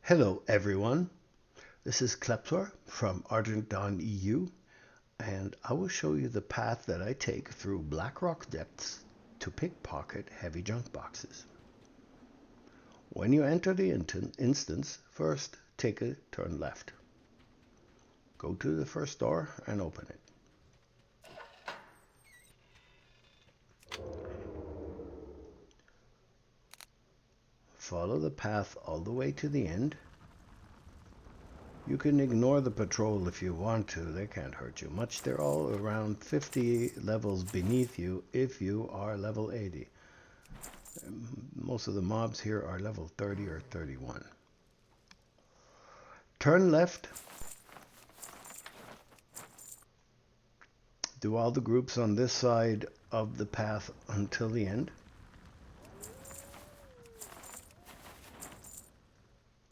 Hello everyone, this is Kleptor from Ardent.eu, and I will show you the path that I take through Blackrock Depths to pickpocket heavy junk boxes. When you enter the instance, first take a turn left. Go to the first door and open it. Follow the path all the way to the end. You can ignore the patrol if you want to, they can't hurt you much. They're all around 50 levels beneath you if you are level 80. Most of the mobs here are level 30 or 31. Turn left. Do all the groups on this side of the path until the end.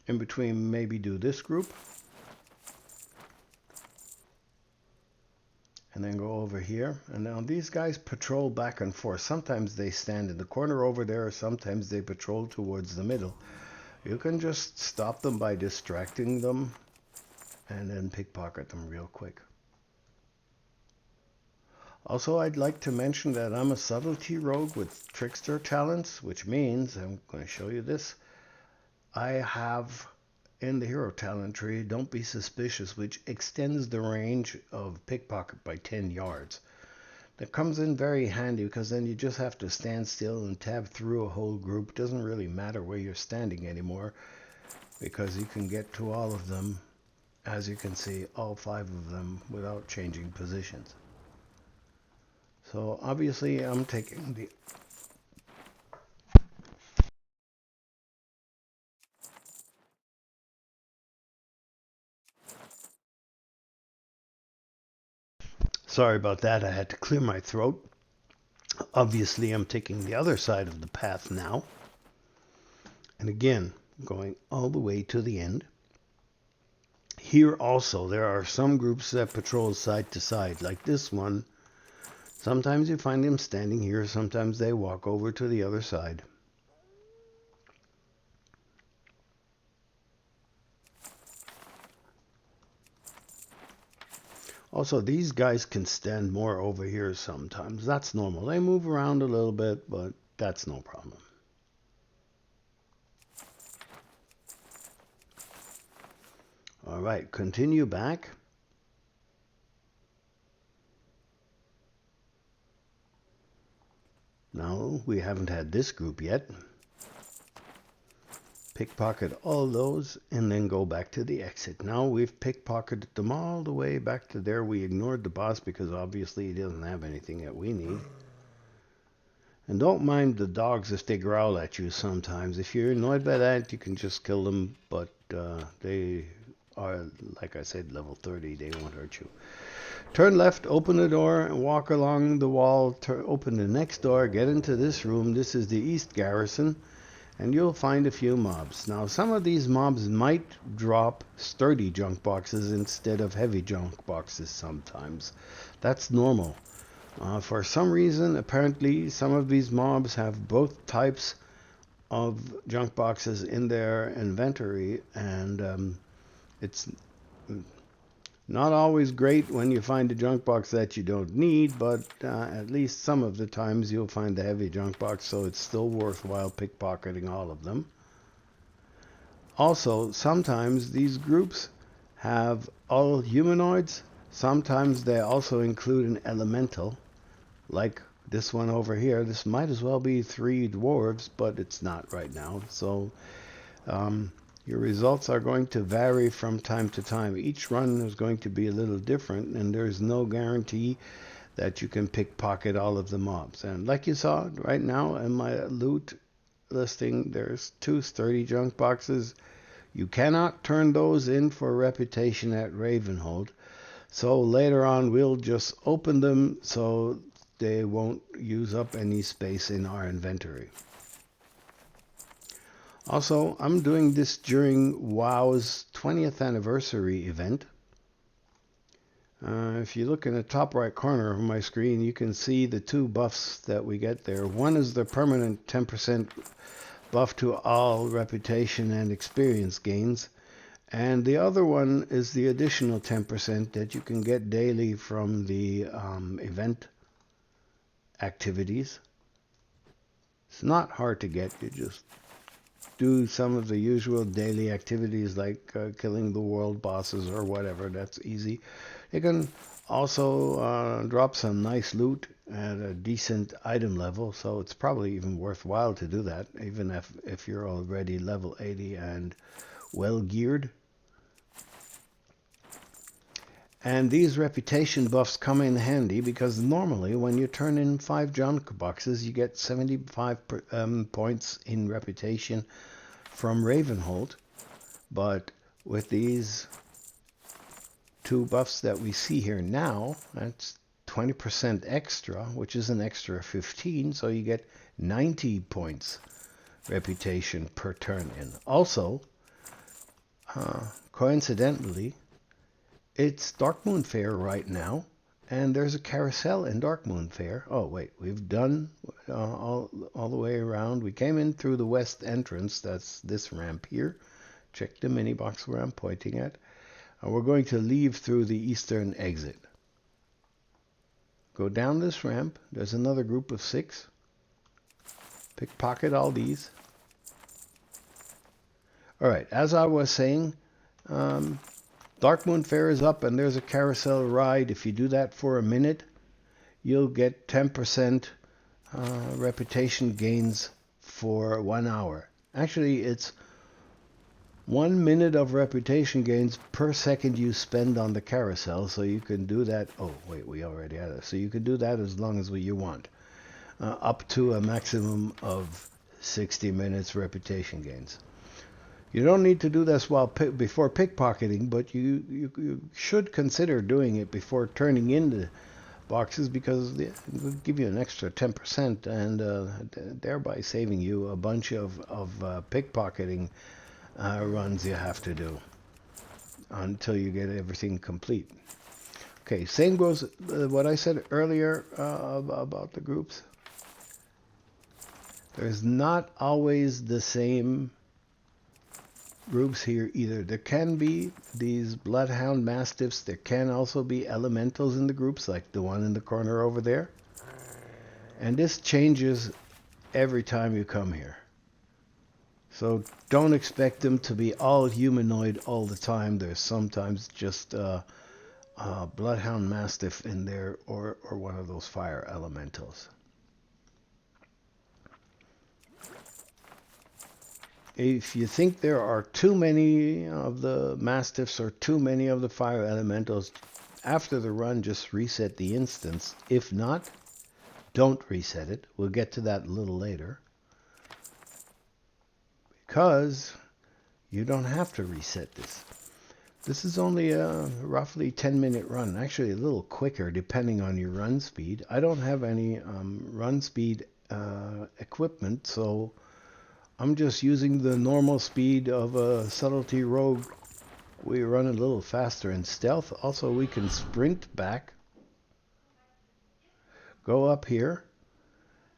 In between, maybe do this group. And then go over here. And now these guys patrol back and forth. Sometimes they stand in the corner over there, sometimes they patrol towards the middle. You can just stop them by distracting them and then pickpocket them real quick. Also, I'd like to mention that I'm a subtlety rogue with trickster talents, which means, I'm going to show you this, I have in the hero talent tree, don't be suspicious, which extends the range of pickpocket by 10 yards. That comes in very handy because then you just have to stand still and tab through a whole group. Doesn't really matter where you're standing anymore because you can get to all of them, as you can see, all 5 of them without changing positions. So obviously I'm taking the Sorry about that, I had to clear my throat. Obviously, I'm taking the other side of the path now. And again, going all the way to the end. Here also, there are some groups that patrol side to side, like this one. Sometimes you find them standing here, sometimes they walk over to the other side. Also, these guys can stand more over here sometimes. That's normal. They move around a little bit, but that's no problem. All right, continue back. Now, we haven't had this group yet. Pickpocket all those and then go back to the exit. Now we've pickpocketed them all the way back to there. We ignored the boss because obviously he doesn't have anything that we need. And don't mind the dogs if they growl at you sometimes. If you're annoyed by that, you can just kill them, but they are, like I said, level 30. They won't hurt you. Turn left, open the door, and walk along the wall. Open the next door, get into this room. This is the East Garrison. And you'll find a few mobs. Now, some of these mobs might drop sturdy junk boxes instead of heavy junk boxes sometimes. That's normal. For some reason, apparently, some of these mobs have both types of junk boxes in their inventory, and it's not always great when you find a junk box that you don't need, but at least some of the times you'll find the heavy junk box, so it's still worthwhile pickpocketing all of them. Also, sometimes these groups have all humanoids. Sometimes they also include an elemental, like this one over here. This might as well be 3 dwarves, but it's not right now. So your results are going to vary from time to time. Each run is going to be a little different, and there's no guarantee that you can pickpocket all of the mobs. And like you saw right now in my loot listing, there's 2 sturdy junk boxes. You cannot turn those in for reputation at Ravenhold. So later on, we'll just open them so they won't use up any space in our inventory. Also, I'm doing this during WoW's 20th anniversary event. If you look in the top right corner of my screen, you can see the 2 buffs that we get there. One is the permanent 10% buff to all reputation and experience gains. And the other one is the additional 10% that you can get daily from the event activities. It's not hard to get. You just do some of the usual daily activities like killing the world bosses or whatever. That's easy. You can also drop some nice loot at a decent item level, so it's probably even worthwhile to do that, even if you're already level 80 and well geared. And these reputation buffs come in handy because normally when you turn in 5 junk boxes, you get 75 points in reputation from Ravenhold. But with these 2 buffs that we see here now, that's 20% extra, which is an extra 15, so you get 90 points reputation per turn in. Also, coincidentally, it's Darkmoon Fair right now, and there's a carousel in Darkmoon Fair. Oh, wait, we've done all the way around. We came in through the west entrance. That's this ramp here. Check the mini box where I'm pointing at. And we're going to leave through the eastern exit. Go down this ramp. There's another group of 6. Pickpocket all these. All right, as I was saying, Darkmoon Fair is up and there's a carousel ride. If you do that for a minute, you'll get 10% reputation gains for 1 hour. Actually, it's 1 minute of reputation gains per second you spend on the carousel, so you can do that. Oh, wait, we already had it. So you can do that as long as you want, up to a maximum of 60 minutes reputation gains. You don't need to do this before pickpocketing, but you should consider doing it before turning in the boxes because it will give you an extra 10% and thereby saving you a bunch of pickpocketing runs you have to do until you get everything complete. Okay, same goes what I said earlier about the groups. There's not always the same groups here either. There can be these bloodhound mastiffs. There can also be elementals in the groups, like the one in the corner over there. And this changes every time you come here. So don't expect them to be all humanoid all the time. There's sometimes just a bloodhound mastiff in there or one of those fire elementals. If you think there are too many of the mastiffs or too many of the fire elementals, after the run, just reset the instance. If not, don't reset it. We'll get to that a little later. Because you don't have to reset this. This is only a roughly 10-minute run. Actually, a little quicker depending on your run speed. I don't have any run speed equipment, so I'm just using the normal speed of a subtlety rogue. We run a little faster in stealth. Also, we can sprint back. Go up here.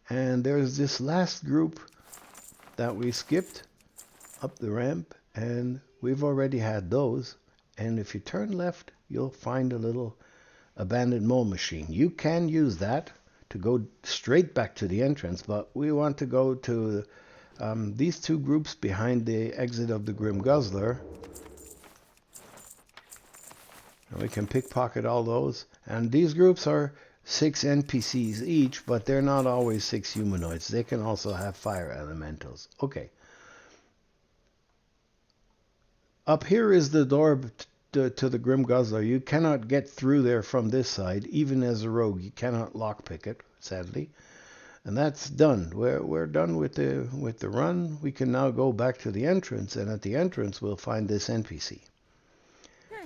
And there's this last group that we skipped up the ramp. And we've already had those. And if you turn left, you'll find a little abandoned mole machine. You can use that to go straight back to the entrance. But we want to go to these 2 groups behind the exit of the Grim Guzzler. And we can pickpocket all those. And these groups are 6 NPCs each, but they're not always 6 humanoids. They can also have fire elementals. Okay. Up here is the door to the Grim Guzzler. You cannot get through there from this side. Even as a rogue, you cannot lockpick it, sadly. And that's done. We're done with the run. We can now go back to the entrance, and at the entrance we'll find this NPC.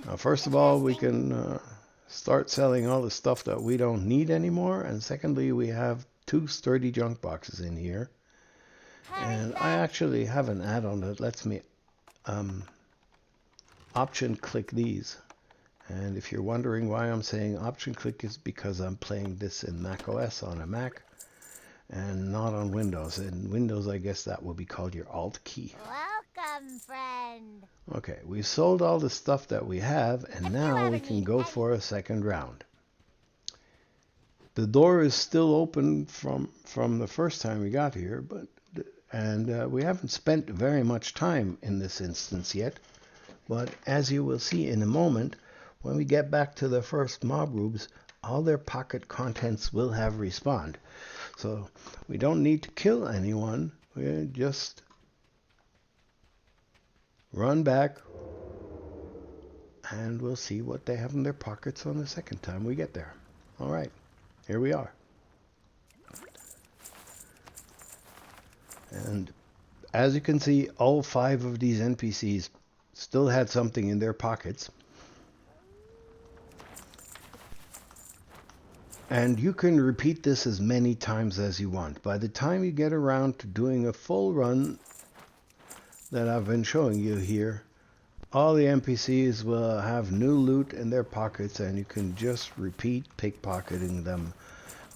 Now, first of all, we can start selling all the stuff that we don't need anymore, and secondly, we have 2 sturdy junk boxes in here. And I actually have an add-on that lets me option click these. And if you're wondering why I'm saying option click, is because I'm playing this in Mac OS on a Mac. and not on Windows. In Windows, I guess that will be called your Alt key. Welcome, friend. Okay, we've sold all the stuff that we have, and now we can go for a second round. The door is still open from the first time we got here, but we haven't spent very much time in this instance yet. But as you will see in a moment, when we get back to the first mob groups, all their pocket contents will have respawned. So we don't need to kill anyone. We just run back and we'll see what they have in their pockets on the second time we get there. All right, here we are. And as you can see, all 5 of these NPCs still had something in their pockets. And you can repeat this as many times as you want. By the time you get around to doing a full run that I've been showing you here, all the NPCs will have new loot in their pockets, and you can just repeat pickpocketing them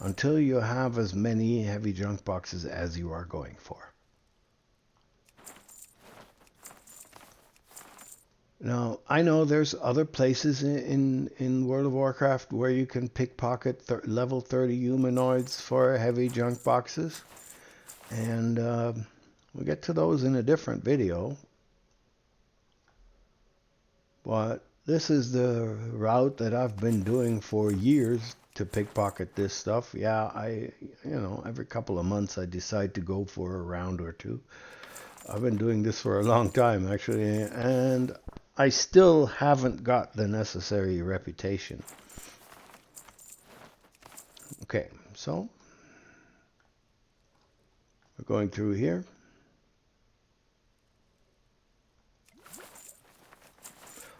until you have as many heavy junk boxes as you are going for. Now, I know there's other places in World of Warcraft where you can pickpocket level 30 humanoids for heavy junk boxes. And we'll get to those in a different video. But this is the route that I've been doing for years to pickpocket this stuff. Yeah, every couple of months I decide to go for a round or two. I've been doing this for a long time, actually, and I still haven't got the necessary reputation. Okay, so we're going through here.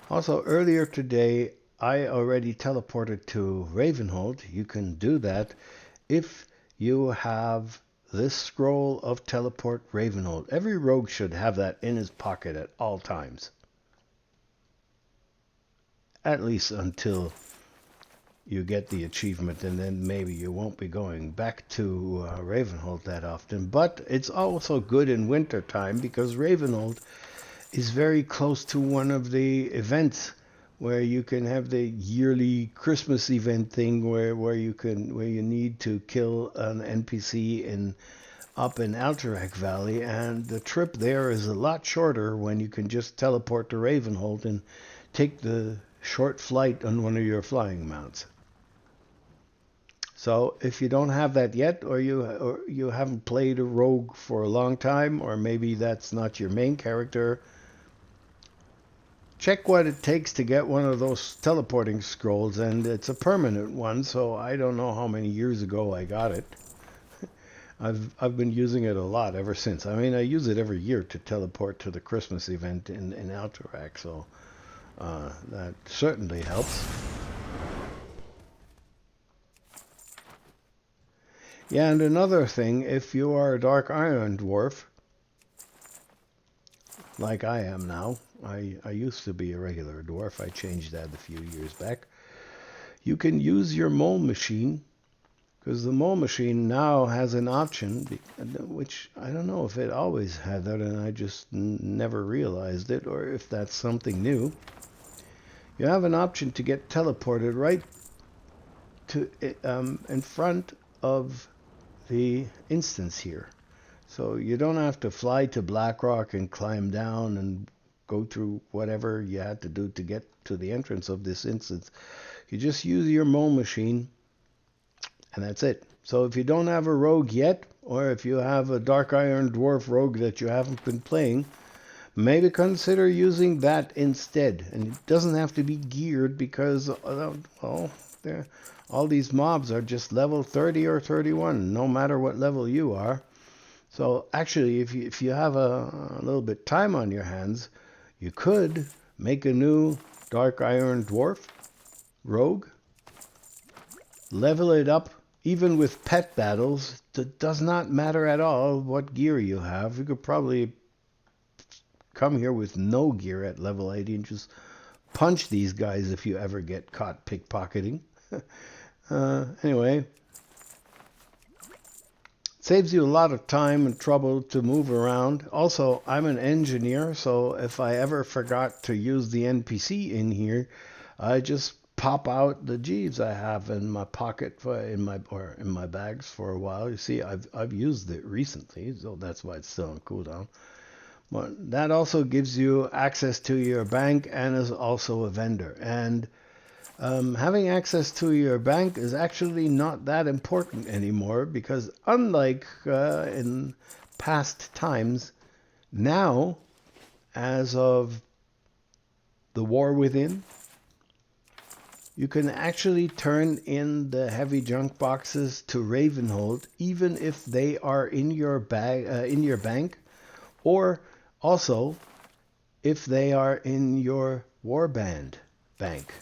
Also, earlier today, I already teleported to Ravenhold. You can do that if you have this scroll of Teleport Ravenhold. Every rogue should have that in his pocket at all times. At least until you get the achievement, and then maybe you won't be going back to Ravenhold that often. But it's also good in winter time because Ravenhold is very close to one of the events where you can have the yearly Christmas event thing where you need to kill an NPC up in Alterac Valley, and the trip there is a lot shorter when you can just teleport to Ravenhold and take the short flight on one of your flying mounts. So if you don't have that yet, or you haven't played a rogue for a long time, or maybe that's not your main character, check what it takes to get one of those teleporting scrolls, and it's a permanent one, so I don't know how many years ago I got it. I've been using it a lot ever since. I mean, I use it every year to teleport to the Christmas event in Alterac, so that certainly helps. Yeah, and another thing, if you are a Dark Iron Dwarf, like I am now, I used to be a regular dwarf, I changed that a few years back, you can use your mole machine, because the mole machine now has an option, which I don't know if it always had that and I just never realized it, or if that's something new. You have an option to get teleported right to in front of the instance here. So you don't have to fly to Blackrock and climb down and go through whatever you had to do to get to the entrance of this instance. You just use your mole machine and that's it. So if you don't have a rogue yet, or if you have a Dark Iron Dwarf rogue that you haven't been playing, maybe consider using that instead. And it doesn't have to be geared because, well, all these mobs are just level 30 or 31, no matter what level you are. So actually, if you have a little bit time on your hands, you could make a new Dark Iron Dwarf rogue, level it up, even with pet battles. It does not matter at all what gear you have. You could probably come here with no gear at level 80 and just punch these guys if you ever get caught pickpocketing. Anyway, Saves you a lot of time and trouble to move around. Also, I'm an engineer, so if I ever forgot to use the NPC in here, I just pop out the Jeeves I have in my pocket in my bags for a while. You see, I've used it recently, so that's why it's still on cooldown. But that also gives you access to your bank and is also a vendor. And having access to your bank is actually not that important anymore because unlike in past times, now, as of the War Within, you can actually turn in the heavy junk boxes to Ravenhold, even if they are in your bank, or also if they are in your warband bank.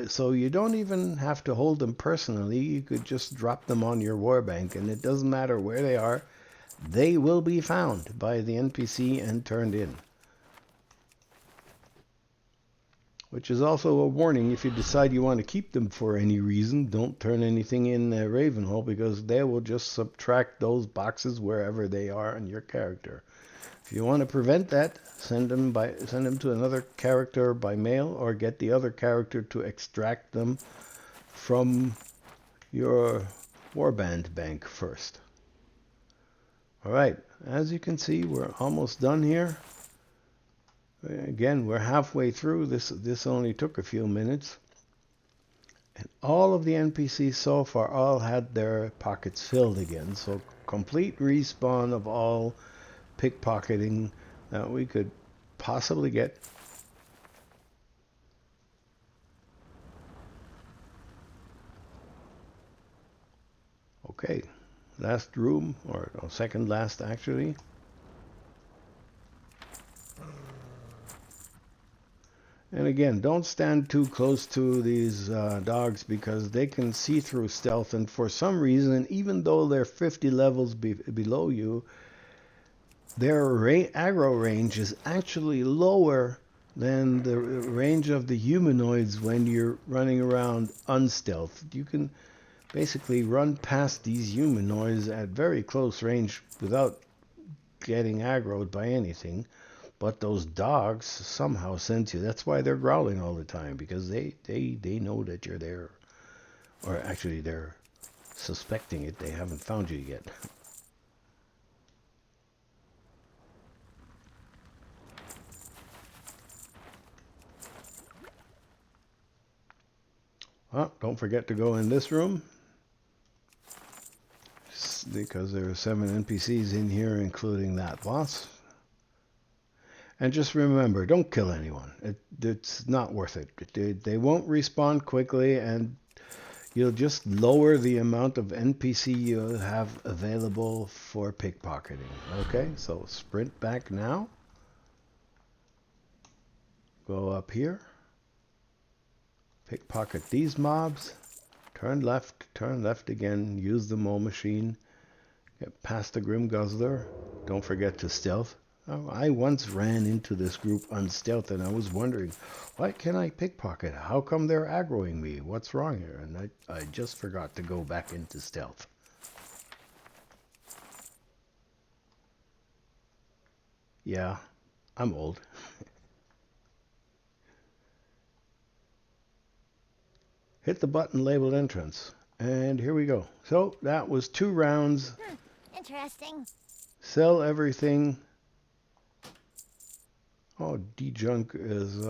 So you don't even have to hold them personally. You could just drop them on your warbank, and it doesn't matter where they are. They will be found by the NPC and turned in. Which is also a warning if you decide you want to keep them for any reason. Don't turn anything in Ravenhall because they will just subtract those boxes wherever they are on your character. If you want to prevent that, send them to another character by mail or get the other character to extract them from your warband bank first. All right, as you can see, we're almost done here. Again, we're halfway through. This only took a few minutes. And all of the NPCs so far all had their pockets filled again. So complete respawn of all pickpocketing that we could possibly get. Okay, last room, or second last actually. And again, don't stand too close to these dogs because they can see through stealth, and for some reason, even though they're 50 levels below you, their aggro range is actually lower than the range of the humanoids when you're running around unstealthed. You can basically run past these humanoids at very close range without getting aggroed by anything. But those dogs somehow sense you. That's why they're growling all the time, because they know that you're there. Or actually, they're suspecting it. They haven't found you yet. Oh, don't forget to go in this room, because there are 7 NPCs in here, including that boss. And just remember, don't kill anyone. It's not worth it. They won't respawn quickly, and you'll just lower the amount of NPC you have available for pickpocketing. Okay, so sprint back now. Go up here. Pickpocket these mobs. Turn left again. Use the mole machine. Get past the Grim Guzzler. Don't forget to stealth. I once ran into this group unstealth, and I was wondering, why can't I pickpocket? How come they're aggroing me? What's wrong here? And I just forgot to go back into stealth. Yeah, I'm old. Hit the button labeled entrance. And here we go. So that was 2 rounds. Interesting. Sell everything. Oh, D-Junk is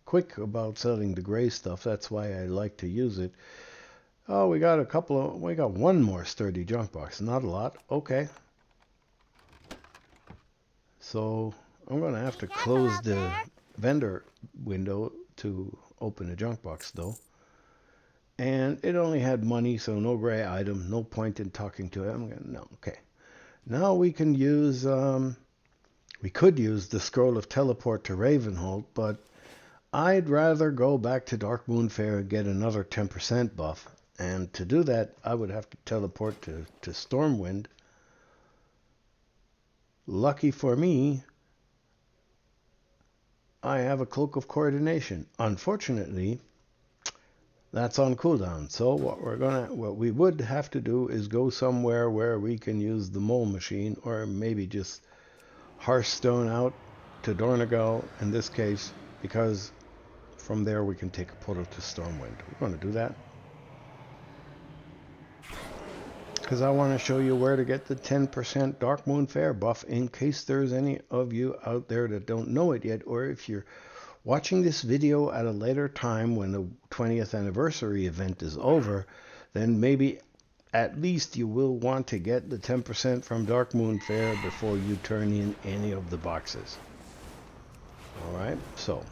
quick about selling the gray stuff. That's why I like to use it. Oh, we got one more sturdy junk box. Not a lot. Okay. So I'm going to have to close the vendor window to open a junk box though. And it only had money, so no gray item. No point in talking to it. No, okay. Now we can use... we could use the scroll of teleport to Ravenhold, but I'd rather go back to Darkmoon Faire and get another 10% buff. And to do that, I would have to teleport to Stormwind. Lucky for me, I have a Cloak of Coordination. Unfortunately, That's on cooldown. So what we would have to do is go somewhere where we can use the mole machine, or maybe just Hearthstone out to Dornagal in this case, because from there we can take a portal to Stormwind. We're going to do that because I want to show you where to get the 10% Dark Moon Fair buff in case there's any of you out there that don't know it yet, or if you're watching this video at a later time when the 20th anniversary event is over, then maybe at least you will want to get the 10% from Dark Moon Fair before you turn in any of the boxes. Alright, so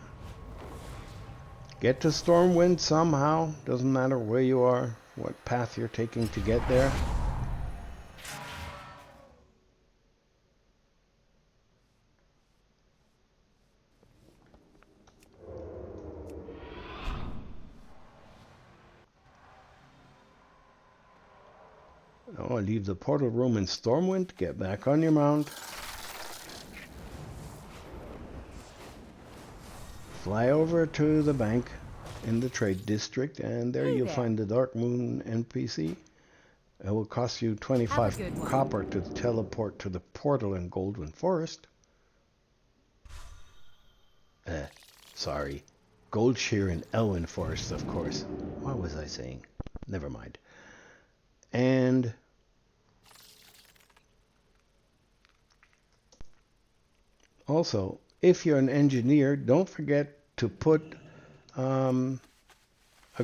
get to Stormwind somehow. Doesn't matter where you are, what path you're taking to get there. Oh, leave the portal room in Stormwind, get back on your mount, fly over to the bank in the trade district, and there you'll find the Dark Moon NPC. It will cost you 25 copper to teleport to the portal in Goldwind Forest. Sorry. Goldshear in Elwyn Forest, of course. What was I saying? Never mind. And also, if you're an engineer, don't forget to put a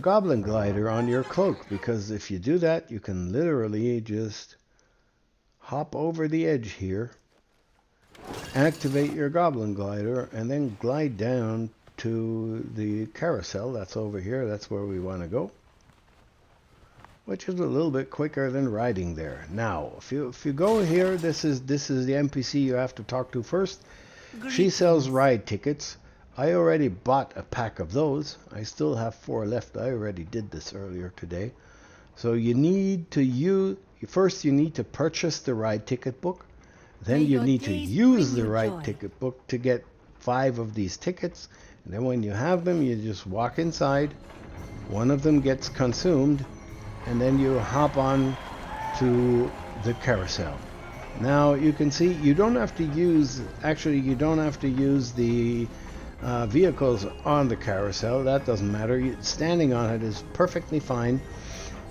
goblin glider on your cloak, because if you do that, you can literally just hop over the edge here, activate your goblin glider, and then glide down to the carousel. That's over here. That's where we want to go, which is a little bit quicker than riding there. Now, if you go here, this is the NPC you have to talk to first. She sells ride tickets. I already bought a pack of those. I still have 4 left. I already did this earlier today. So you need to first you need to purchase the ride ticket book. Then you need to use the ride ticket book to get 5 of these tickets. And then when you have them, you just walk inside. One of them gets consumed, and then you hop on to the carousel. Now you can see you don't have to use the vehicles on the carousel. That doesn't matter. Standing on it is perfectly fine.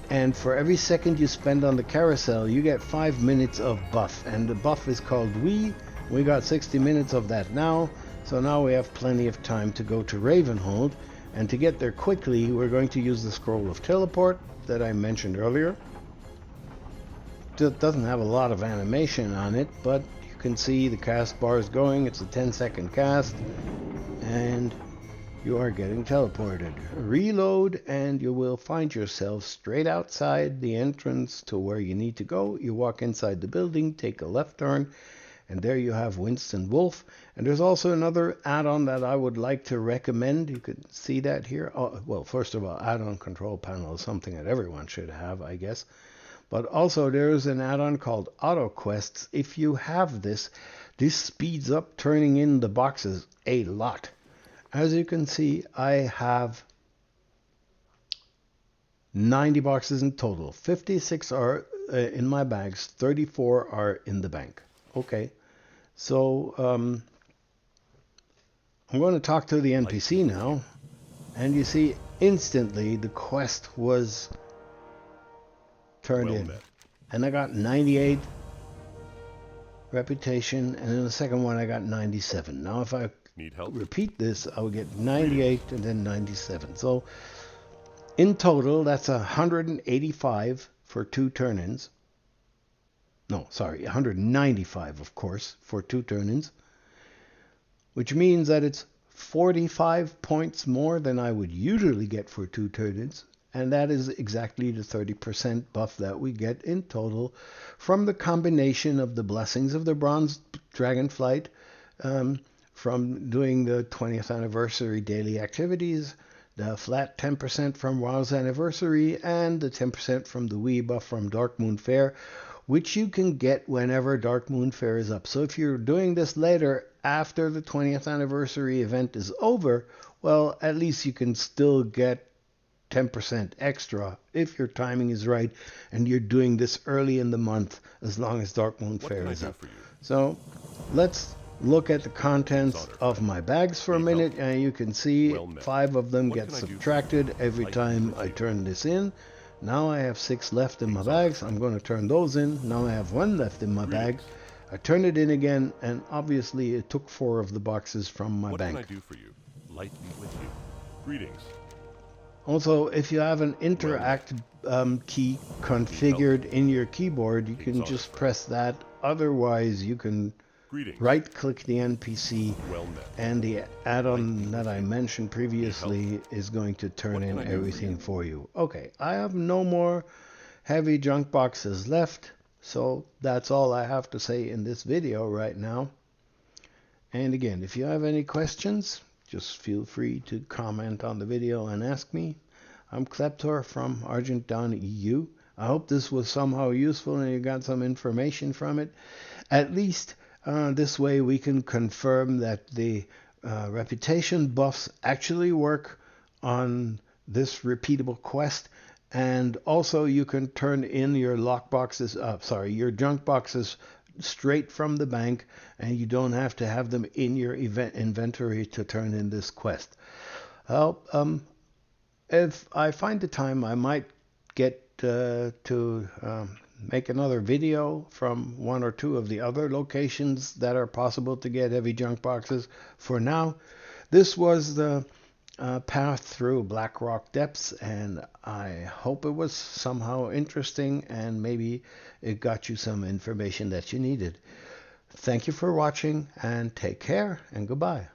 And for every second you spend on the carousel, you get 5 minutes of buff. And the buff is called We got 60 minutes of that now. So now we have plenty of time to go to Ravenhold. And to get there quickly, we're going to use the Scroll of Teleport that I mentioned earlier. It doesn't have a lot of animation on it, but you can see the cast bar is going. It's a 10-second cast, and you are getting teleported. Reload, and you will find yourself straight outside the entrance to where you need to go. You walk inside the building, take a left turn, and there you have Winston Wolf. And there's also another add-on that I would like to recommend. You could see that here. Oh, well, first of all, add-on control panel is something that everyone should have, I guess. But also there's an add-on called Auto Quests. If you have this speeds up turning in the boxes a lot. As you can see, I have 90 boxes in total. 56 are in my bags, 34 are in the bank. Okay, so I'm going to talk to the NPC now, and you see instantly the quest was turned in. And I got 98 reputation, and in the second one I got 97. Now if I repeat this, I will get 98 and then 97. So in total, that's 185 for 2 turn-ins. No, sorry, 195, of course, for 2 turn-ins, which means that it's 45 points more than I would usually get for 2 turn-ins, and that is exactly the 30% buff that we get in total from the combination of the blessings of the Bronze Dragonflight, from doing the 20th anniversary daily activities, the flat 10% from WoW's anniversary, and the 10% from the Wii buff from Dark Moon Fair, which you can get whenever Dark Moon Fair is up. So if you're doing this later, after the 20th anniversary event is over, well, at least you can still get 10% extra if your timing is right and you're doing this early in the month, as long as Dark Moon Fair is up. So let's look at the contents of my bags for a minute, and you can see 5 of them get subtracted every time I turn this in. Now I have 6 left in my bags. I'm going to turn those in. Now I have 1 left in my bag. I turn it in again, and obviously it took 4 of the boxes from my bank. What can I do for you? Light be with you. Greetings. Also, if you have an interact key configured in your keyboard, you can just press that. Otherwise, you can right-click the NPC, and the add-on that I mentioned previously is going to turn in everything for you. Okay, I have no more heavy junk boxes left, so that's all I have to say in this video right now. And again, if you have any questions, just feel free to comment on the video and ask me. I'm Kleptor from Argent Dawn EU. I hope this was somehow useful and you got some information from it. At least this way we can confirm that the reputation buffs actually work on this repeatable quest, and also you can turn in your your junk boxes straight from the bank, and you don't have to have them in your inventory to turn in this quest. Well, if I find the time, I might get to make another video from 1 or 2 of the other locations that are possible to get heavy junk boxes. For now, this was the path through Blackrock Depths, and I hope it was somehow interesting and maybe it got you some information that you needed. Thank you for watching, and take care, and goodbye.